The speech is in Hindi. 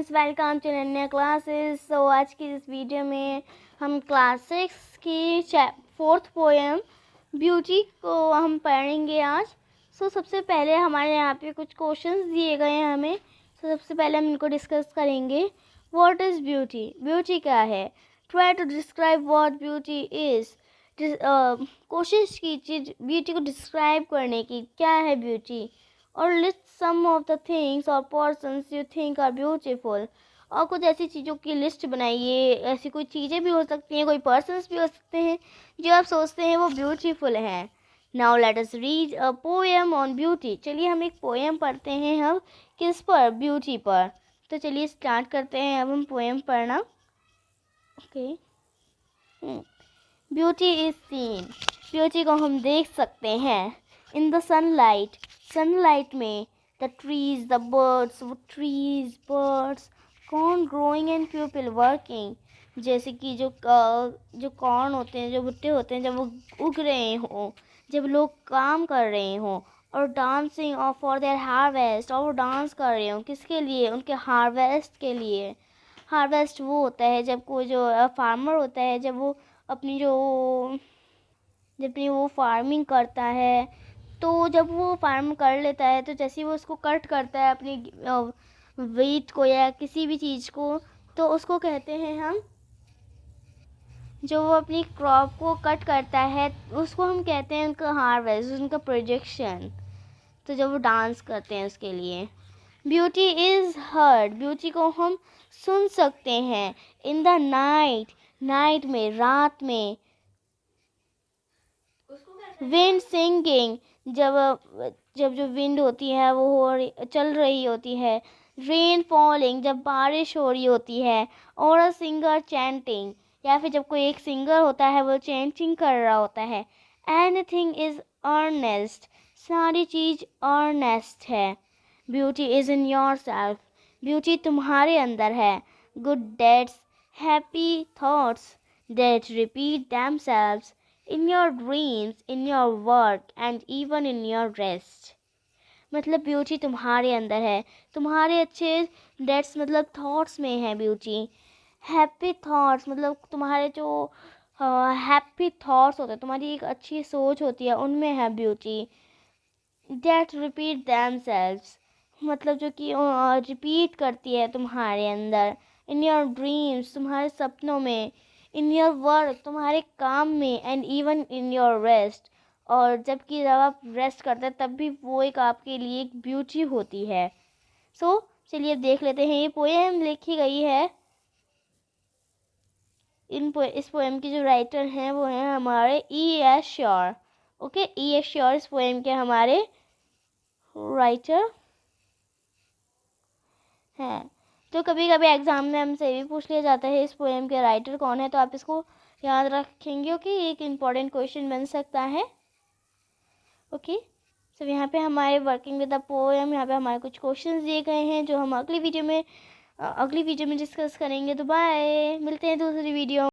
Friends, welcome to Nanya classes. So आज की इस वीडियो में हम क्लास 6 की 4th पोएम ब्यूटी को हम पढ़ेंगे आज। सबसे पहले हमारे यहाँ पे कुछ क्वेश्चंस दिए गए हैं हमें। सबसे पहले हम इनको डिस्कस करेंगे। What is beauty? ब्यूटी क्या है? Try to describe what beauty is. कोशिश कीजिए ब्यूटी को डिस्क्राइब करने की, क्या है ब्यूटी। और list some of the things और persons you think are beautiful. और कुछ ऐसी चीज़ों की लिस्ट बनाइए। ऐसी कोई चीज़ें भी हो सकती हैं, कोई पर्सन्स भी हो सकते हैं जो आप सोचते हैं वो ब्यूटीफुल हैं। Now let us read a poem on beauty. चलिए हम एक पोएम पढ़ते हैं। हम किस पर? ब्यूटी पर। तो चलिए स्टार्ट करते हैं अब हम पोएम पढ़ना। Okay. Beauty is seen. Beauty को हम देख सकते हैं इन द सनलाइट। सनलाइट में द ट्रीज, द बर्ड्स, वो trees, birds, corn growing and people working. जैसे कि जो कॉर्न होते हैं, जो भुट्टे होते हैं, जब वो उग रहे हों, जब लोग काम कर रहे हों। और डांसिंग और फॉर देयर हार्वेस्ट, और वो डांस कर रहे हों किसके लिए? उनके हार्वेस्ट के लिए। हार्वेस्ट वो होता है जब कोई जो फार्मर होता है, जब वो अपनी वो फार्मिंग करता है। तो जब वो फार्म कर लेता है तो जैसे ही वो उसको कट करता है अपनी वेट को या किसी भी चीज़ को, तो उसको कहते हैं हम, जो वो अपनी क्रॉप को कट करता है उसको हम कहते हैं उनका हार्वेस्ट, उनका प्रोजेक्शन। तो जब वो डांस करते हैं उसके लिए। Beauty is heard. ब्यूटी को हम सुन सकते हैं इन द नाइट। नाइट में, रात में। विंड सिंगिंग, जब जो विंड होती है वो चल रही होती है। रेन फॉलिंग, जब बारिश हो रही होती है। और अ सिंगर चैंटिंग, या फिर जब कोई एक सिंगर होता है वो चैंटिंग कर रहा होता है। Anything is earnest. सारी चीज़ अर्नेस्ट है। Beauty is in yourself. Beauty तुम्हारे अंदर है। Good dates, happy thoughts that repeat themselves in your dreams, in your work and even in your rest। मतलब ब्यूटी तुम्हारे अंदर है, तुम्हारे अच्छे डेट्स मतलब थॉट्स में है ब्यूटी। हैप्पी थॉट्स मतलब तुम्हारे जो हैप्पी थॉट्स होते हैं, तुम्हारी एक अच्छी सोच होती है, उनमें है ब्यूटी। दैट रिपीट themselves मतलब जो कि रिपीट करती है तुम्हारे अंदर। इन योर ड्रीम्स, तुम्हारे सपनों में। इन योर वर्क, तुम्हारे काम में। And even in your rest, और जब आप रेस्ट करते हैं तब भी वो एक आपके लिए एक ब्यूटी होती है। चलिए अब देख लेते हैं। ये पोएम लिखी गई है, इस पोएम की जो राइटर हैं वो हैं हमारे E.S. Sure. Okay, E.S. Sure इस पोएम के हमारे राइटर हैं। तो कभी कभी एग्ज़ाम में हमसे भी पूछ लिया जाता है इस पोएम के राइटर कौन है, तो आप इसको याद रखेंगे। ओके, एक इम्पॉर्टेंट क्वेश्चन बन सकता है। ओके, यहाँ पे हमारे वर्किंग विद द पोएम, यहाँ पे हमारे कुछ क्वेश्चंस दिए गए हैं जो हम अगली वीडियो में डिस्कस करेंगे। तो बाय, मिलते हैं दूसरी वीडियो।